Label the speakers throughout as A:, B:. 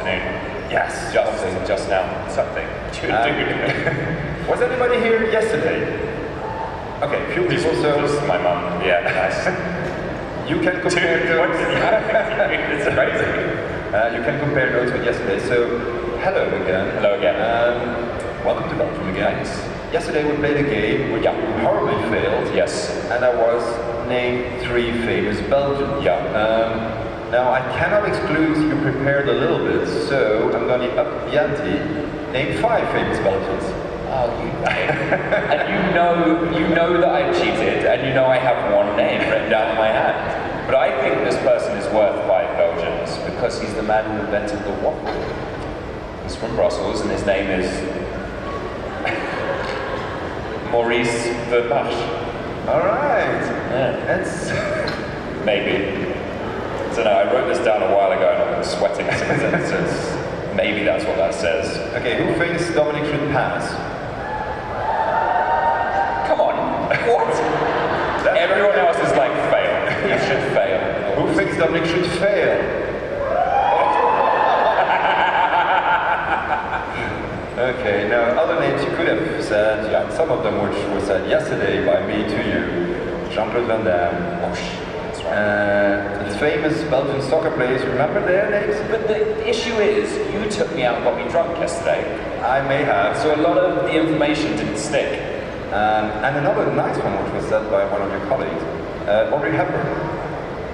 A: afternoon.
B: Yes.
A: Just now. Something.
B: Was anybody here yesterday? Okay, few people, so...
A: Just my mum. Yeah, nice.
B: You can compare notes.
A: It's crazy.
B: You can compare notes with yesterday. So, hello again.
A: Hello again.
B: Welcome to Belgium again.
A: Thanks.
B: Yesterday we played a game which horribly failed.
A: Yes.
B: And I was named 3 famous Belgians.
A: Yeah.
B: Now I cannot exclude you prepared a little bit, so I'm going to up the ante. Name 5 famous Belgians.
A: Oh, and you know that I cheated, and you know I have one name written down in my hand. But I think this person is worth 5 Belgians because he's the man who invented the waffle. He's from Brussels, and his name is Maurice Vermache.
B: All right.
A: Yeah.
B: That's
A: maybe. I don't know. I wrote this down a while ago, and I'm sweating since. Maybe that's what that says.
B: Okay. Who thinks Dominic should pass?
A: Come on. What? Everyone else is like fail. You should fail.
B: Who thinks Dominic should fail? Okay, now other names you could have said, yeah, some of them which were said yesterday by me to you. Jean-Claude Van Damme.
A: Oh shit, that's right.
B: The famous Belgian soccer players, remember their names?
A: But the issue is, you took me out and got me drunk yesterday.
B: I may have.
A: So a lot of the information didn't stick.
B: And another nice one which was said by one of your colleagues, Audrey Hepburn.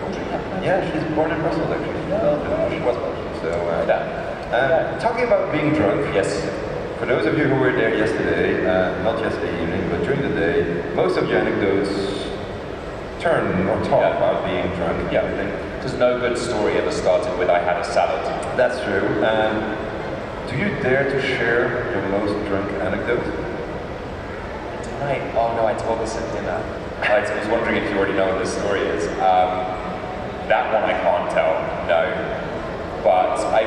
A: Audrey Hepburn?
B: Yeah, she's born in Brussels actually. She's Belgian. She was Belgian. So, talking about being drunk.
A: Yes.
B: For those of you who were there yesterday, not yesterday evening, but during the day, most of your anecdotes turn or talk about being drunk.
A: Yeah, because no good story ever started with "I had a salad."
B: That's true. Do you dare to share your most drunk anecdote?
A: Tonight? Oh no, I told this at dinner. I was wondering if you already know what this story is. That one I can't tell. No. But I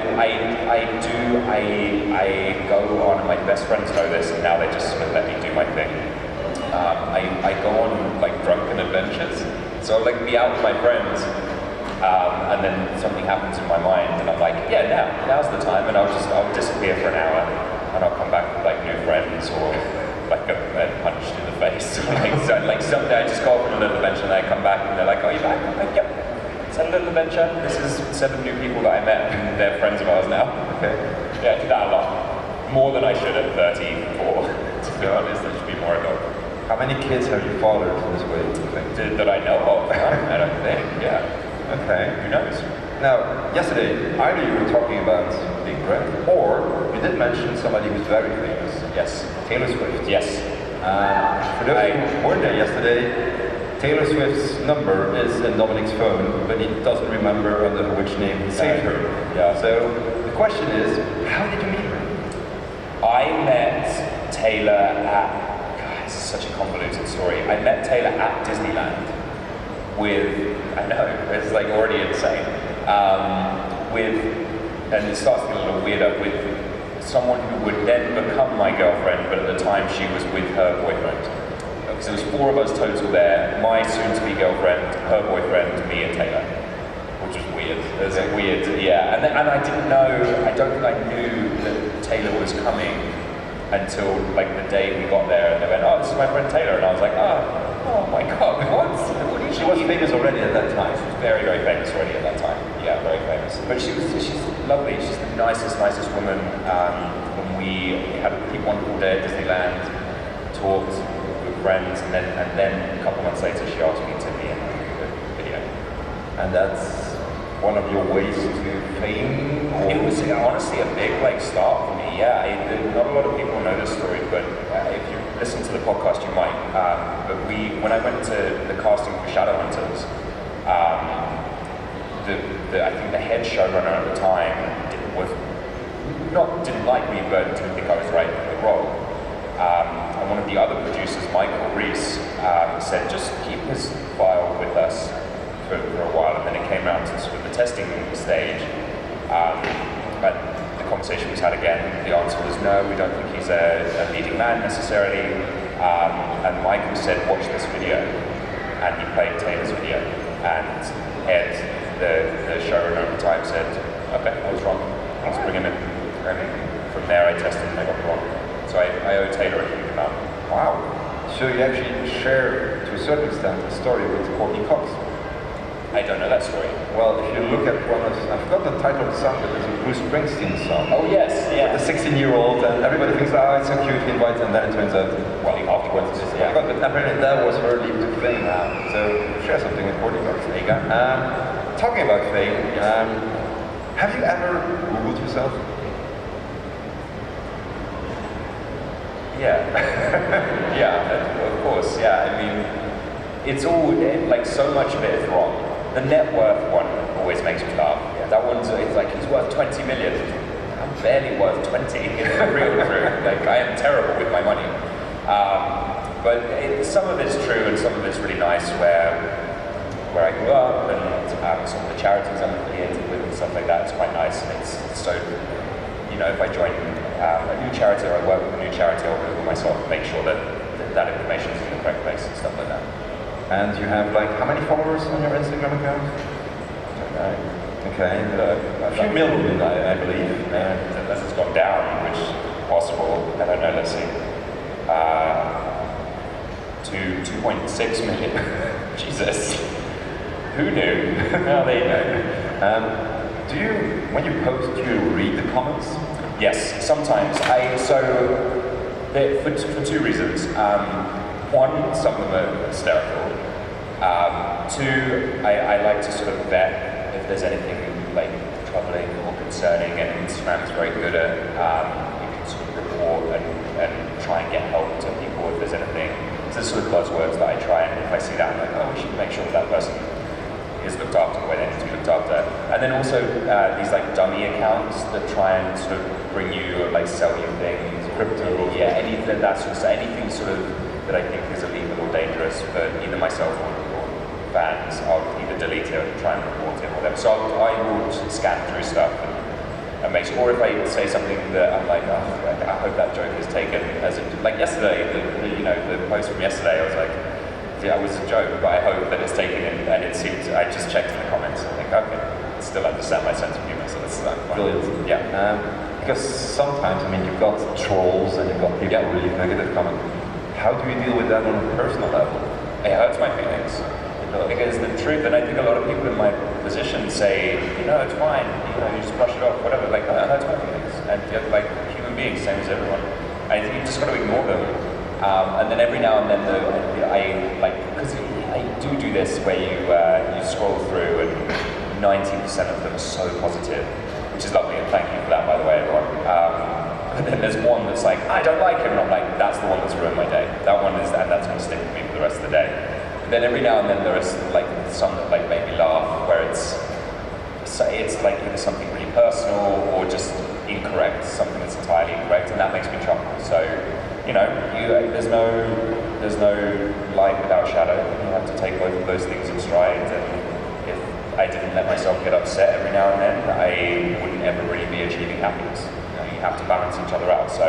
A: go on, and my best friends know this, and now they just sort of let me do my thing. I go on like drunken adventures. So I'll like be out with my friends, and then something happens in my mind, and I'm like, yeah, now's the time, and I'll disappear for an hour, and I'll come back with like new friends or like a punched in the face. like someday I just go off on a little adventure, and I come back, and they're like, "Are you back?" I'm like, "Yep." It's a little adventure. This is 7 new people that I met, and they're friends of ours now.
B: Okay.
A: Yeah, I do that a lot. More than I should at 34. To be honest, there should be more ago.
B: How many kids have you fathered this way, do you think?
A: That I know of? I don't think, yeah.
B: Okay.
A: Who knows?
B: Now, yesterday, either you were talking about being drunk, or you did mention somebody who's very famous.
A: Yes.
B: Taylor Swift.
A: Yes.
B: For those who weren't there yesterday, Taylor Swift's number is in Dominic's phone, but he doesn't remember under which name he saved her.
A: Yeah.
B: So the question is, how did you meet her?
A: I met Taylor at, God, this is such a convoluted story. I met Taylor at Disneyland with, I know, it's like already insane, and it starts to get a little weirder, with someone who would then become my girlfriend, but at the time she was with her boyfriend. So there was 4 of us total there, my soon-to-be girlfriend, her boyfriend, me and Taylor, which was weird. It was weird, yeah. And I didn't know, I don't think I knew that Taylor was coming until like the day we got there, and they went, "Oh, this is my friend Taylor," and I was like, oh my God, what?
B: She was famous already at that time.
A: She was very, very famous already at that time. Yeah, very famous. But she's lovely. She's the nicest woman. And we had a pretty wonderful day at Disneyland, talked with friends, and then a couple months later she asked me to be in the video.
B: And that's one of your ways to fame? Or?
A: It was honestly a big start for me. Yeah, not a lot of people know this story, but if you listen to the podcast, you might. But when I went to the casting for Shadowhunters, I think the head showrunner at the time didn't like me, but didn't think I was right for the role. And one of the other producers, Michael Reese, said just keep his file with us for a while, and then it came around to sort of the testing stage. But the conversation was had again. The answer was no, we don't think he's a leading man necessarily. And Michael said, watch this video, and he played Taylor's video. And Ed, the showrunner at the time, said, okay, I was wrong. Let's bring him
B: So you actually share, to a certain extent, a story with Courtney Cox.
A: I don't know that story.
B: Well, if you look at one of, I forgot the title of the song, but it's a Bruce Springsteen song.
A: Oh yes, yeah.
B: The 16-year-old, and everybody thinks, oh, it's so cute, he invites, and then it turns out, well, afterwards, it's just, but apparently that was her leap to fame. So share something with Courtney Cox. There you go. Talking about fame, have you ever Googled yourself?
A: Yeah, yeah, of course, yeah. I mean, it's all, like, so much of it is wrong. The net worth one always makes me laugh. Yeah, that one's, it's like, he's worth 20 million. I'm barely worth 20, real true. Like, I am terrible with my money. But some of it's true and some of it's really nice where I grew up and some of the charities I'm affiliated with and stuff like that, it's quite nice. And it's so, you know, if I join a new charity or I work with a new charity, I'll Google myself and make sure that that information is in the correct place and stuff like that.
B: And you have, like, how many followers on your Instagram account?
A: I don't know.
B: Okay, a few million, I believe.
A: Unless it's gone down, which is possible. I don't know, let's see. 2.6 million. Jesus. Who knew? Well, there you go.
B: Do you, when you post, do you read the comments?
A: Yes, sometimes. For two reasons. One, some of them are hysterical. Two, I like to sort of vet if there's anything like troubling or concerning, and Instagram is very good at you can sort of report and try and get help to people if there's anything. So there's sort of buzzwords that I try, and if I see that, I'm like, oh, we should make sure that person is looked after the way they need to be looked after. And then also these like dummy accounts that try and sort of bring you or like sell you things, crypto, yeah, anything that sort of anything sort of that I think is illegal or dangerous for either myself or fans, I'll either delete it or try and report it or whatever. So I will scan through stuff and make sure, or if I say something that I'm like, oh, I hope that joke is taken as a, like yesterday, the post from yesterday, I was like, yeah, it was a joke, but I hope that it's taken in, and it seems, I just checked in the comments and think, okay, I still understand my sense of humor, so that's fine.
B: Brilliant.
A: Yeah.
B: Because sometimes, I mean, you've got trolls and you've got people who leave negative comments. How do you deal with that on a personal level?
A: It hurts my feelings. Because the truth, and I think a lot of people in my position say, it's fine, you just brush it off, whatever, like, that hurts my feelings. And like, human beings, same as everyone. I think you've just got to ignore them. And then every now and then, because I do this where you scroll through and 90% of them are so positive, which is lovely, and thank you for that, by the way, everyone. And then there's one that's like, I don't like him, and I'm like, that's the one that's ruined my day. That one is, and that's going to stick with me for the rest of the day. And then every now and then there is like some that like make me laugh, where it's like either something really personal or just incorrect, something that's entirely incorrect, and that makes me chuckle. So, there's no light without shadow. You have to take both of those things in stride. And if I didn't let myself get upset every now and then, I wouldn't ever really be achieving happiness. You have to balance each other out. So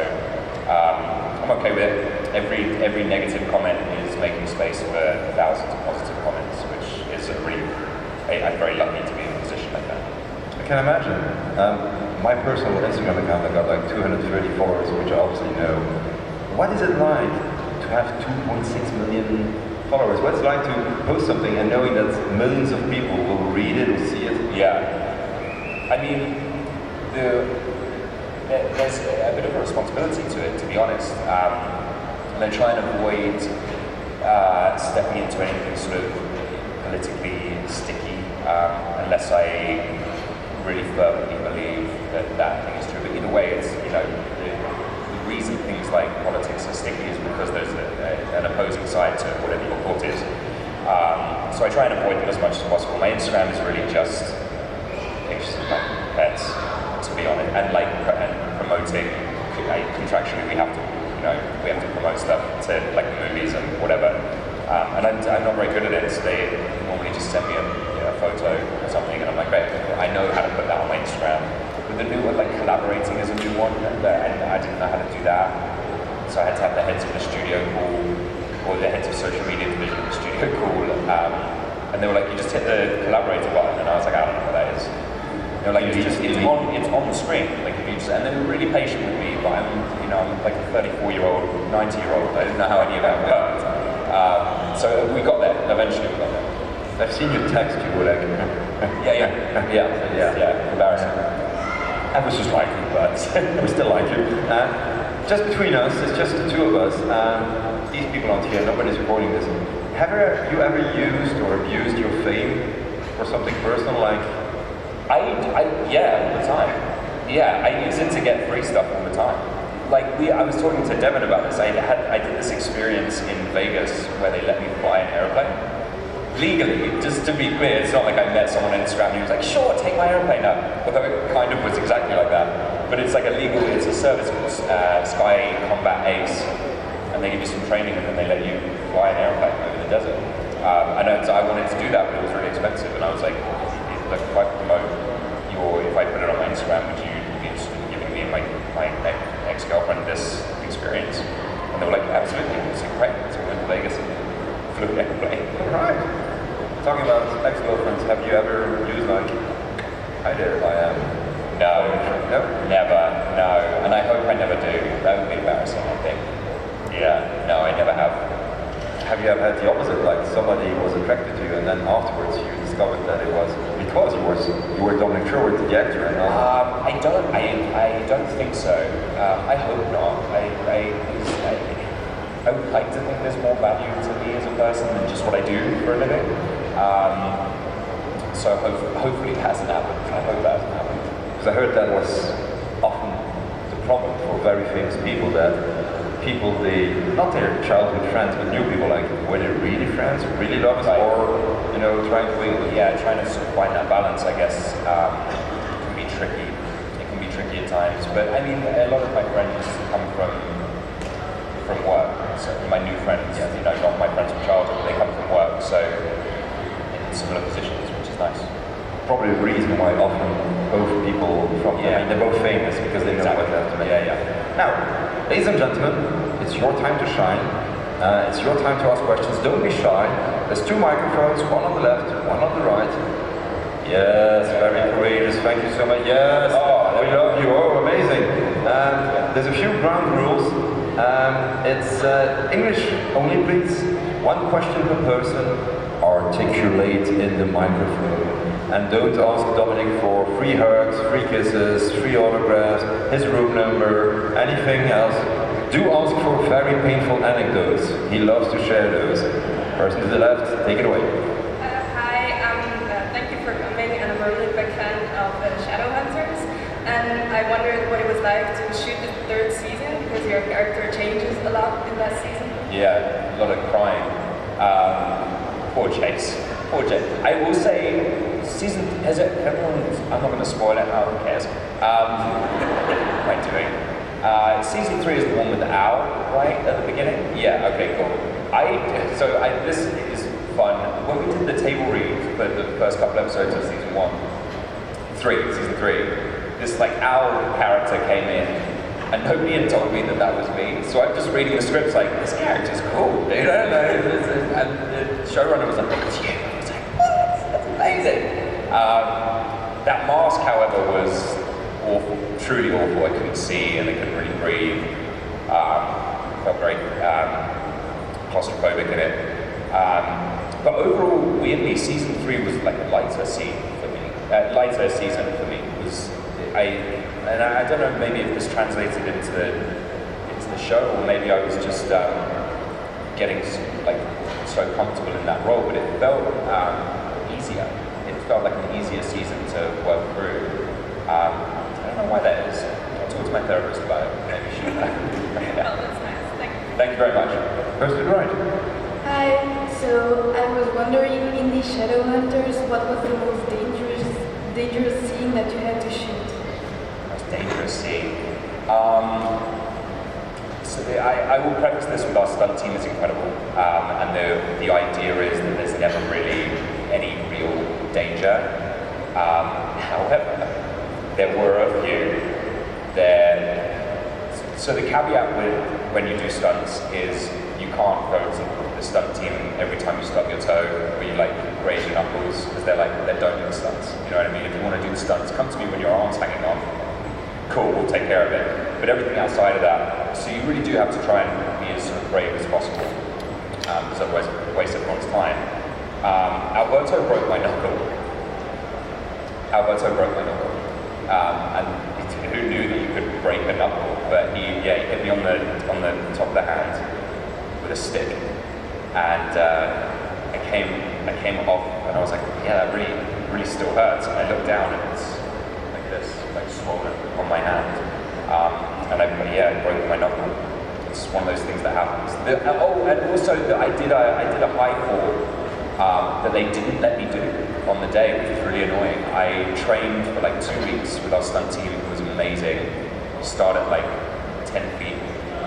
A: I'm okay with it. Every negative comment is making space for thousands of positive comments, which is I'm very lucky to be in a position like that.
B: I can imagine. My personal Instagram account, I got like 230 followers, which I obviously know. What is it like to have 2.6 million followers? What's it like to post something and knowing that millions of people will read it or see it?
A: Yeah. I mean, there's a bit of a responsibility to it, to be honest. And I try and avoid stepping into anything sort of politically sticky, unless I really firmly believe that thing is true. But either way, it's, the reason things like politics are sticky is because there's an opposing side to whatever your thought is. So I try and avoid them as much as possible. My Instagram is really just pictures of my pets, to be honest, and promoting. Contractually, we have to promote stuff to like movies and whatever. And I'm not very good at it. So they normally just send me a photo or something, and I'm like, great, I know how to put that on my Instagram. With the new one, like collaborating is a new one, and I didn't know how to do that. So I had to have the heads of the studio call, or the heads of social media division of the studio call, and they were like, you just hit the collaborator button, and I was like, I don't know what that is. You know, like it's on the screen. Like if you just, and they were really patient with me. But I'm like a 34-year-old, 90-year-old. I didn't know how any of that worked. So we got there. Eventually, we got there.
B: I've seen you text you like.
A: Yeah. Embarrassing.
B: I was just like you, but we still like you. Just between us, it's just the two of us. These people aren't here. Nobody's recording this. Have you ever used or abused your fame for something personal, like?
A: Yeah, all the time. Yeah, I use it to get free stuff all the time. Like I was talking to Devin about this. I did this experience in Vegas where they let me fly an airplane. Legally, just to be clear, it's not like I met someone on Instagram and he was like, sure, take my airplane up. Although it kind of was exactly like that. But it's like it's a service called Sky Combat Ace. And they give you some training and then they let you fly an airplane over the desert. I wanted to do that, but it was really expensive. And I was like, look, if I promote if I put it on my Instagram, would you be interested in giving me and my ex-girlfriend this experience? And they were like, absolutely. It's great. So we went to Vegas and flew an airplane.
B: All right. Talking about ex-girlfriends, have you ever used like, hi there, I am?
A: No, never, no. And I hope I never do. That would be embarrassing, I think. Yeah, no, I never have.
B: Have you ever had the opposite, like somebody was attracted to you and then afterwards you discovered that it was because you were Dominic Sherwood, the actor, and not?
A: I don't think so. I hope not. I would like to think there's more value to me as a person than just what I do for a living. So hopefully it hasn't happened. I hope that hasn't happened.
B: Because I heard that was often the problem for very famous people, that people, not their childhood friends, but new people, like, were they really friends, really lovers,
A: right,
B: or, trying to wing?
A: Yeah, trying to sort of find that balance, I guess, can be tricky. It can be tricky at times. But I mean, a lot of my friends come from work. So my new friends, not my friends from childhood, they come from work, so in similar positions, which is nice.
B: Probably the reason why often both people they're both famous because they know what they have to make.
A: Yeah.
B: Now, ladies and gentlemen, it's your time to shine. It's your time to ask questions. Don't be shy. There's two microphones, one on the left, one on the right. Yes, very courageous. Thank you so much. Yes, we love you. Oh, amazing. There's a few ground rules. It's English only, please. One question per person. Articulate in the microphone. And don't ask Dominic for free hugs, free kisses, free autographs, his room number, anything else. Do ask for very painful anecdotes. He loves to share those. Person to the left, take it away.
C: Hi, thank you for coming, and I'm a really big fan of Shadowhunters. And I wondered what it was like to shoot the third season, because your character changes a lot in that season.
A: Yeah, a lot of crying. Poor Jace. I will say, I'm not going to spoil it, who cares? What am I doing? Season 3 is the one with the owl, right, at the beginning? Yeah, okay, cool. This is fun. When we did the table read for the first couple episodes of season 3, this owl character came in, and nobody had told me that was me. So I'm just reading the scripts like, this character's cool, and the showrunner was like, it's you. I was like, what? That's amazing. That mask, however, was awful, truly awful. I couldn't see and I couldn't really breathe. Felt very claustrophobic in it. But overall, weirdly, season 3 was like a lighter season for me. I don't know, maybe if this translated into the show, or maybe I was just getting so comfortable in that role, but it felt easier. It felt like an easier season to work through. I don't know why that is. I'll talk to my therapist about it. Maybe she will.
C: Well, that's nice. Thank you.
A: Thank you very much.
B: Person to the right.
D: Hi, so I was wondering, in the Shadowhunters, what was the most dangerous scene that you had to shoot?
A: Most dangerous scene. I will preface this with our stunt team is incredible, and the idea is that there's never really any real danger. However, there were a few. So the caveat with when you do stunts is you can't go to the stunt team every time you stub your toe, or you crazy knuckles because they're don't do the stunts. You know what I mean? If you want to do the stunts, come to me when your arm's hanging off. Cool, we'll take care of it. But everything outside of that, so you really do have to try and be as sort of brave as possible, because otherwise you waste everyone's time. Alberto broke my knuckle. And who knew that you could break a knuckle? But he hit me on the top of the hand with a stick, and I came off, and I was like, yeah, that really still hurts. And I looked down, and it's like this, like swollen on my hand, and I broke my knuckle. It's one of those things that happens. And also I did a high fall that they didn't let me do on the day, which was really annoying. I trained for like 2 weeks with our stunt team. It was amazing. We start at like 10 feet,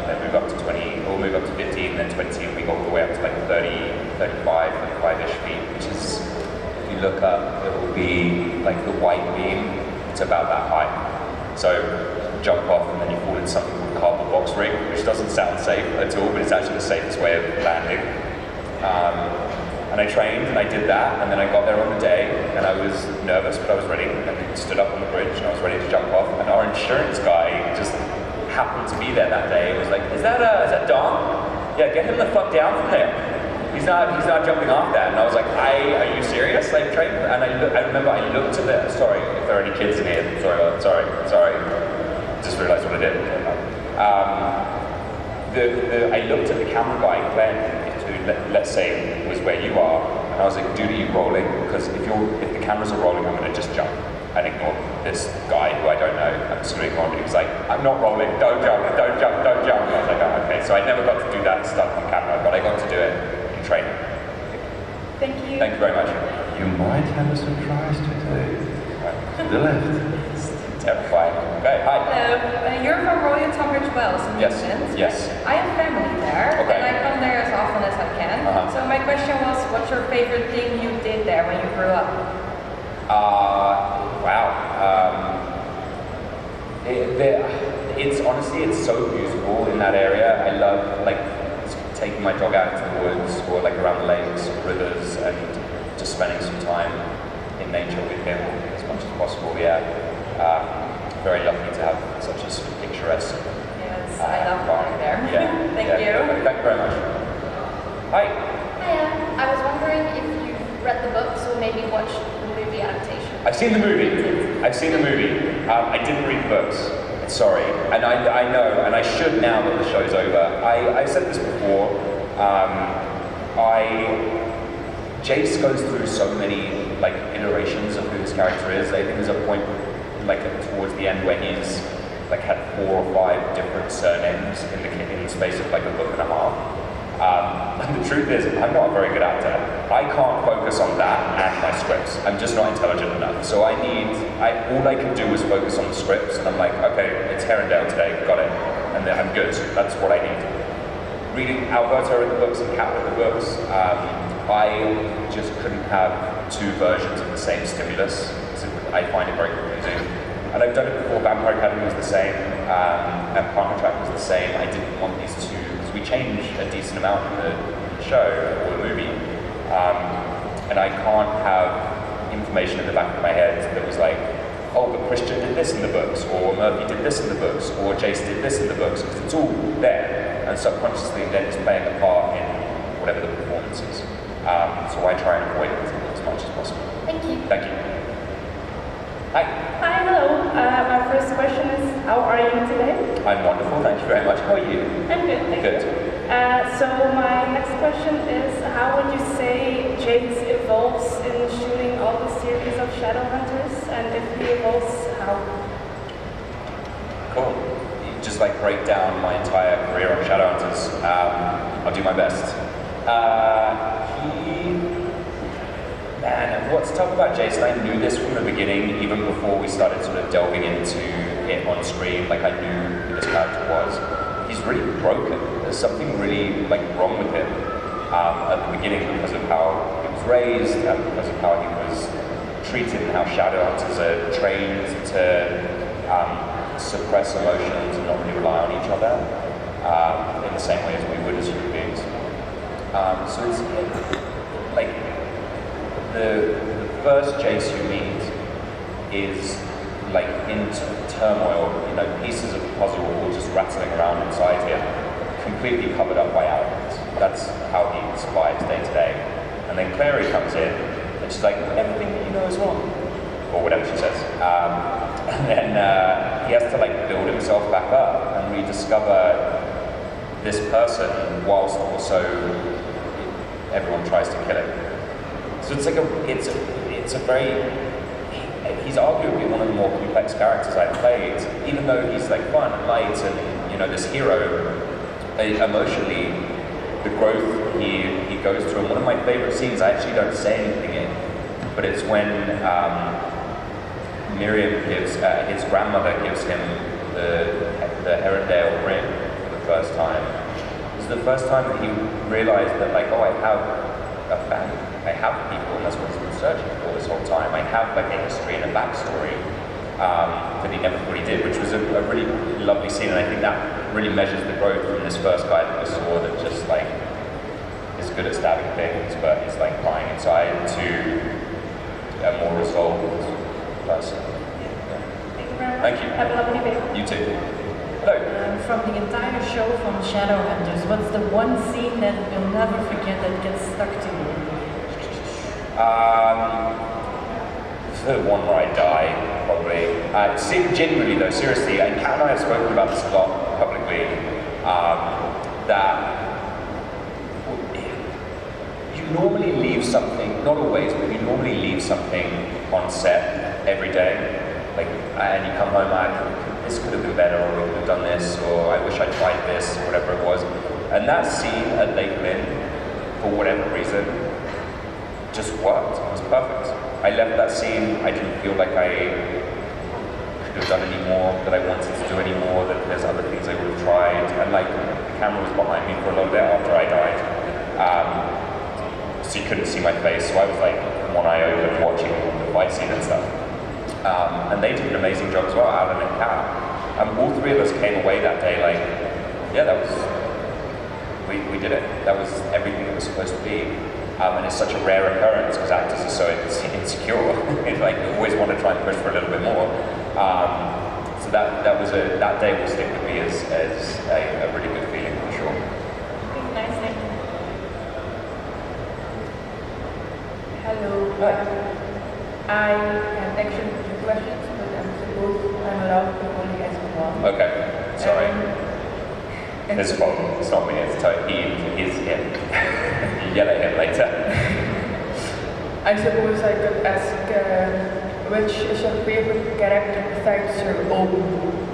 A: then move up to 20, or move up to 15, then 20, and we go all the way up to like 30, 35, 35-ish feet, which is, if you look up, it will be like the white beam. It's about that high. So jump off, and then you fall into something called cardboard box ring, which doesn't sound safe at all, but it's actually the safest way of landing. And I trained, and I did that, and then I got there on the day, and I was nervous, but I was ready, and I stood up on the bridge, and I was ready to jump off, and our insurance guy just happened to be there that day. He was like, is that Dom? Yeah, get him the fuck down from there. He's not jumping off that. And I was like, are you serious? Like, train? And I remember I looked at the, sorry, if there are any kids in here, sorry. Just realized what I did. I looked at the camera guy, Glenn, let's say was where you are, and I was like, dude, are you rolling? Because if the cameras are rolling, I'm going to just jump and ignore this guy who I don't know. I'm just going to ignore him. He was like, I'm not rolling, don't jump. And I was like, oh, okay. So I never got to do that stuff on camera, but I got to do it in training.
D: Thank you.
A: Thank you very much.
B: You might have a surprise today. To the left.
A: Terrifying. Okay, hi.
C: Hello, you're from Royal Tunbridge Wells in
A: Yes.
C: England.
A: Yes.
C: I have family there,
A: Okay.
C: and I come there as often as I can. So my question was, what's your favorite thing you did there when you grew up?
A: Wow. It's honestly, it's so beautiful in that area. I love like taking my dog out to the woods or like around the lakes, rivers, and just spending some time in nature with him as much as possible. Yeah. Very lucky to have such a sort of picturesque.
C: Yes, I love going there.
A: Yeah.
C: Thank you.
A: Thank you very much. Hi.
E: Hiya. I was wondering if you've read the books or maybe watched the movie adaptation.
A: I've seen the movie. I didn't read the books. Sorry. And I know, and I should now that the show's over. I said this before. Jace goes through so many like iterations of who his character is. I think there's a point like towards the end where he's like had 4 or 5 different surnames in the space of like a book and a half. And the truth is, I'm not a very good actor. I can't focus on that and my scripts. I'm just not intelligent enough. So all I can do is focus on the scripts, and I'm like, okay, it's Herondale today, got it, and then I'm good. That's what I need. Reading Alberto in the books and Cat in the books, I just couldn't have 2 versions of the same stimulus. I find it very confusing. And I've done it before. Vampire Academy was the same, and Partner Track was the same. I didn't want these 2, because we changed a decent amount in the show or the movie. And I can't have information in the back of my head that was like, oh, but Christian did this in the books, or Murphy did this in the books, or Jace did this in the books, because it's all there. And subconsciously then it's playing a part in whatever the performance is. So I try and avoid it as much as possible.
E: Thank you.
A: Thank you. Hi.
F: Hi, hello. My first question is, how are you today?
A: I'm wonderful, thank you very much. How are you?
F: I'm good, thank
A: Good.
F: you. So my next question is, how would you say Jace evolves in shooting all the series of Shadowhunters? And if he evolves, how?
A: Cool. You just like break down my entire career on Shadowhunters. I'll do my best. Man, what's tough about Jason, I knew this from the beginning, even before we started sort of delving into it on screen. Like, I knew who this character was. He's really broken. There's something really like wrong with him at the beginning, because of how he was raised and because of how he was treated, and how Shadowhunters are trained to suppress emotions and not really rely on each other in the same way as we would as human beings. So it's like the first Jace you meet is like in turmoil, you know, pieces of the puzzle all just rattling around inside him, completely covered up by arrogance. That's how he survives day to day. And then Clary comes in, and she's like, everything that you know is wrong, or whatever she says. And then he has to like build himself back up and rediscover this person, whilst also everyone tries to kill him. So it's like it's a very, he's arguably one of the more complex characters I've played, even though he's like fun and light and, you know, this hero. Emotionally, the growth he goes through, and one of my favorite scenes, I actually don't say anything in, but it's when Miriam gives, his grandmother gives him the Herondale ring for the first time. It's the first time that he realized that, like, oh, I have a family, I have people, and that's what he's been searching for this whole time. I have like a history and a backstory that he never thought he did, which was a really lovely scene, and I think that really measures the growth from this first guy that we saw that just like is good at stabbing things, but is like crying inside, to a more resolved person.
F: Thank you very much.
A: Thank you.
F: Have a lovely day.
A: You too. Hello.
G: From the entire show from Shadowhunters, what's the one scene that you'll never forget that gets stuck to you?
A: The one where I die, probably. Genuinely though, seriously, Kat and I have spoken about this a lot publicly, that you normally leave something, not always, but you normally leave something on set every day. Like, and you come home like, this could have been better, or we could have done this, or I wish I tried this, or whatever it was. And that scene at Lake Lynn, for whatever reason, just worked. It was perfect. I left that scene, I didn't feel like I could have done any more, that I wanted to do any more, that there's other things I would have tried. And like, the camera was behind me for a little bit after I died. So you couldn't see my face, so I was like one eye open watching the fight scene and stuff. And they did an amazing job as well, Alan and Kat. All three of us came away that day like, yeah, that was, we did it. That was everything it was supposed to be. And it's such a rare occurrence because actors are so insecure. It's like they always want to try and push for a little bit more. So that day will stick with me as a really good feeling for sure.
F: Nice day.
H: Hello.
A: Hi.
H: I have actually two questions, but I'm allowed to only ask one.
A: Okay, sorry. His fault. It's not me. It's he's him. You yell at him later.
H: I suppose I could ask which is your favorite character besides your own?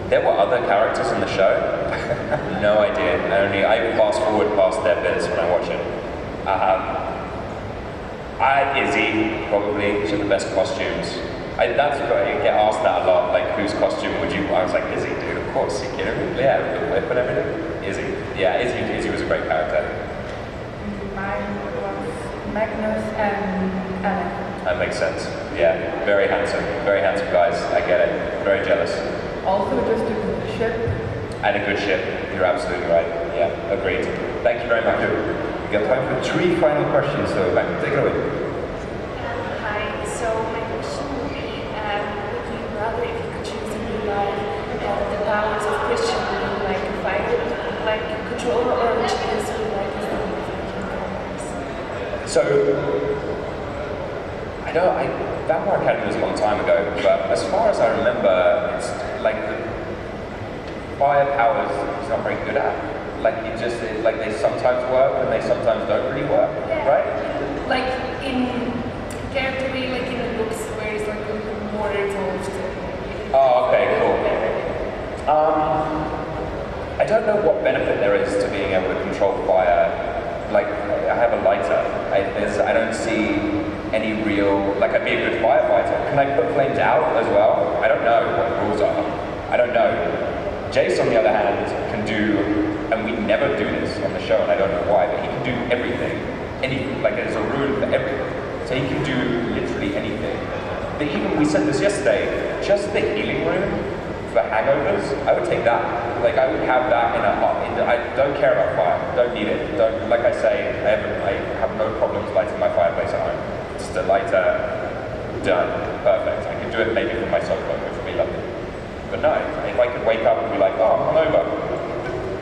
A: There were other characters in the show. No idea. I fast forward past their bits when I watch it. Izzy, probably. She had the best costumes. I get asked that a lot, like, whose costume would you? I was like, Izzy, dude, of course. You get it? Yeah, with the whip and everything. Izzy. Yeah, Izzy was a great character.
H: Mine was Magnus and Alan.
A: That makes sense. Yeah, very handsome guys. I get it. Very jealous.
H: Also just a good ship.
A: And a good ship. You're absolutely right. Yeah, agreed. Thank you very much.
B: We got time for 3 final questions, so take it away.
E: Hi, so my question would be, would you rather, if you could choose a new life, the powers of Christian would you like to fight it, like control, or would you just be like his powers?
A: So, Vampire Academy was a long time ago, but as far as I remember, it's like the fire powers he's not very good at. Like they sometimes work and they sometimes don't really work, right?
E: Like in character way, like in the books where it's like more involved.
A: Oh, okay, cool. I don't know what benefit there is to being able to control fire. Like, I have a lighter. I don't see any real, like, I'd be a good firefighter. Can I put flames out as well? I don't know what the rules are. I don't know. Jace, on the other hand, can do, and we never do this on the show, and I don't know why, but he can do everything. Like, there's a rune for everything. So he can do literally anything. We said this yesterday, just the healing rune for hangovers, I would take that. Like, I would have that in a hot, I don't care about fire, don't need it. Like I say, I have no problems lighting my fireplace at home. Just just a lighter, done, perfect. I could do it maybe from my sofa, which would be lovely. But no, if I could wake up and be like, oh, I'm hungover.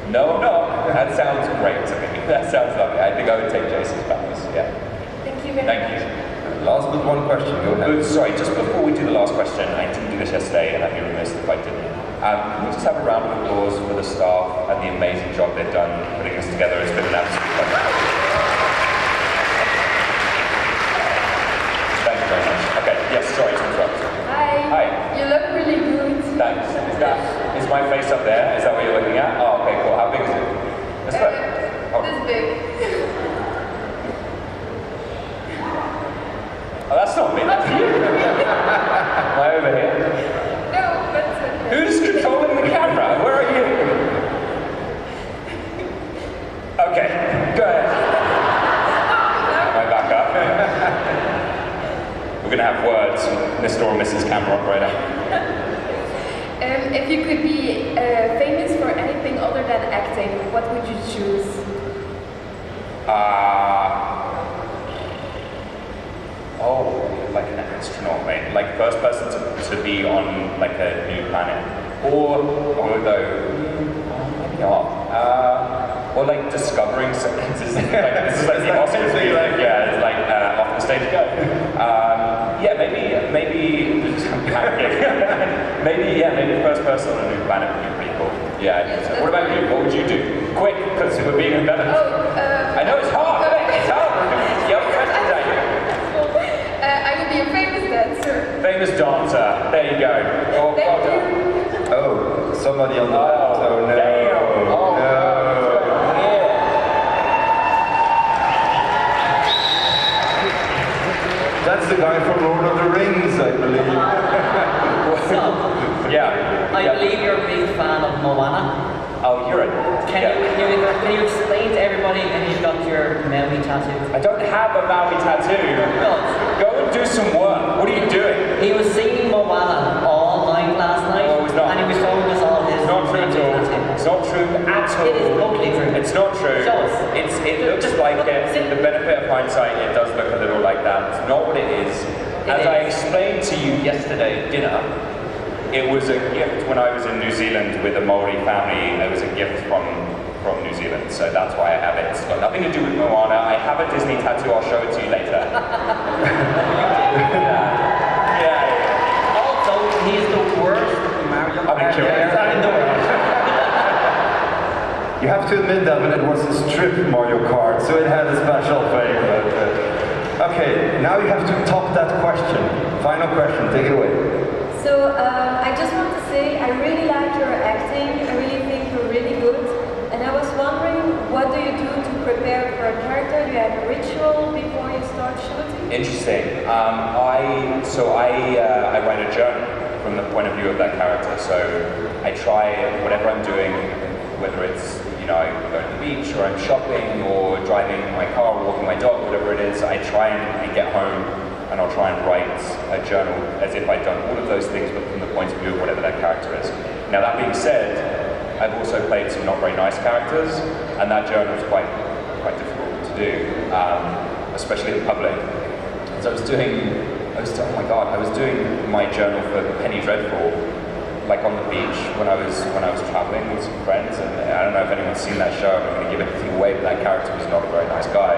A: No, I'm not. That sounds great to me. That sounds lovely. I think I would take Jace's powers, yeah.
E: Thank you very
A: Thank
E: much.
A: you.
B: Last but one question, go ahead.
A: Sorry, just before we do the last question, I didn't do this yesterday and I'd be remiss if I didn't. Can we just have a round of applause for the staff and the amazing job they've done putting this together? It's been an absolute pleasure. Thank you very much. Okay, yes, sorry to interrupt.
D: Hi.
A: Hi.
D: You look really good.
A: Thanks. Is my face up there? Is that what you're looking at? Oh, okay, cool. How big is it? This way. Oh.
D: This big.
A: Oh, that's not me. That's you. Am I over here?
D: No, that's okay.
A: Who's controlling the camera? Where are you? Okay, go ahead. Am I back up? We're gonna have words, Mr. or Mrs. Camera Operator.
D: If you could be famous for anything other than acting, what would you choose?
A: Like an astronaut, mate. Like first person to be on like a new planet. Or maybe not. Or like discovering something. This is like the Oscars. It's like off the stage go. Maybe first person on a new planet would be pretty cool. Yeah, I think so. What about you? What would you do? Quick, because we're being embedded. I know it's hard. It's hard. Yep, questions at you.
D: I would be a famous dancer.
A: Famous dancer. There you go. Oh, well done.
B: Oh, somebody on the left. Oh, no.
A: Damn. Oh,
B: no. That's the guy from Lord of the Rings, I believe.
A: Yeah.
I: I believe you're a big fan of Moana.
A: Oh, you're a...
I: Can you explain to everybody and you've got your Maui tattoo?
A: I don't have a Maui tattoo. Go and do some work. What are you doing?
I: He was singing Moana all night last night.
A: No, he's not.
I: And he was showing us all his...
A: It's not true at all. It's not true at all.
I: It is totally true.
A: It's not true.
I: Show us.
A: It looks like it. The benefit of hindsight, it does look a little like that. It's not what it is. As I explained to you yesterday at dinner, it was a gift when I was in New Zealand with a Maori family. It was a gift from New Zealand, so that's why I have it. It's got nothing to do with Moana. I have a Disney tattoo. I'll show it to you later. Yeah.
I: Also, he's the worst Mario Kart player in the world.
B: You have to admit that when it was a strip Mario Kart, so it had a special flavor. Okay, now you have to top that question. Final question, take it away.
D: So I just want to say I really like your acting. I really think you're really good. And I was wondering, what do you do to prepare for a character? Do you have a ritual before you start shooting?
A: Interesting. I write a journal from the point of view of that character. So I try whatever I'm doing, whether it's I go to the beach or I'm shopping or driving my car or walking my dog, whatever it is. I try and get home and I'll try and write a journal as if I'd done all of those things, but from the point of view of whatever that character is. Now that being said, I've also played some not very nice characters, and that journal is quite difficult to do, especially in public. So I was doing my journal for Penny Dreadful, like on the beach when I was traveling with some friends, and I don't know if anyone's seen that show. I'm going to give anything away, but that character was not a very nice guy.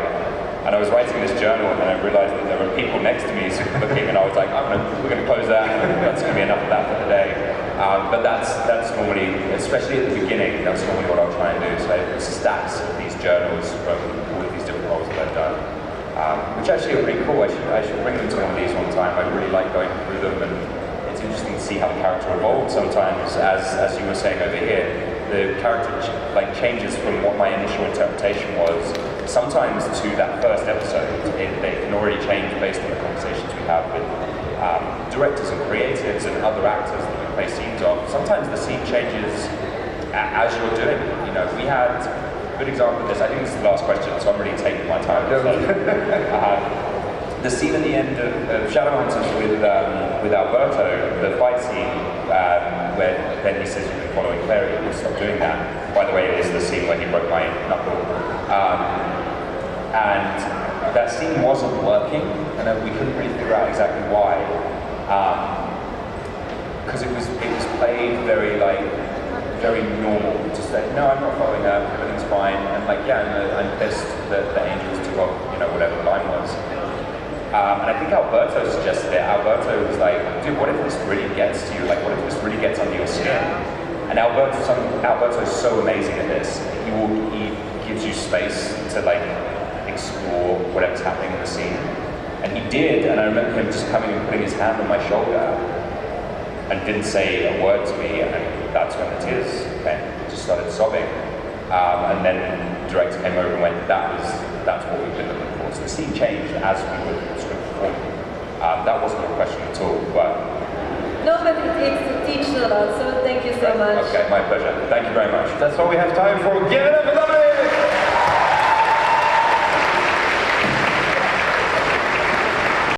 A: And I was writing this journal, and then I realized that there were people next to me looking, and I was like, we're going to close that. That's going to be enough of that for today. But that's normally, especially at the beginning, that's normally what I'll try and do. So I have stacks of these journals from all of these different roles that I've done, which actually are pretty cool. I should bring them to one of these one time. I really like going through them, and it's interesting to see how the character evolved sometimes, as you were saying over here. The character changes from what my initial interpretation was, sometimes to that first episode. They can already change based on the conversations we have with directors and creatives and other actors that we play scenes of. Sometimes the scene changes as you're doing it. We had a good example of this. I think this is the last question, so I'm really taking my time. The scene at the end of Shadowhunters with Alberto, the fight scene where then he says you've been following Clary, you stop doing that. By the way, it is the scene where he broke my knuckle. and that scene wasn't working, and we couldn't really figure out exactly why. Because it was played very very normal. Just like, no, I'm not following her, everything's fine, and like, yeah, I'm pissed that the angels took off, whatever the line was. And I think Alberto suggested it. Alberto was like, dude, what if this really gets to you? Like, what if this really gets under your skin? And Alberto's so amazing at this. He gives you space to like explore whatever's happening in the scene. And he did, and I remember him just coming and putting his hand on my shoulder and didn't say a word to me, and that's when the tears came. Just started sobbing. And then the director came over and went, that's what we've been looking for. So the scene changed as we were sort of performing. That wasn't a question at all, but...
D: No, but it teaches a lot, so thank you so much.
A: Okay, my pleasure. Thank you very much.
B: That's all we have time for. Give it up for Dominic!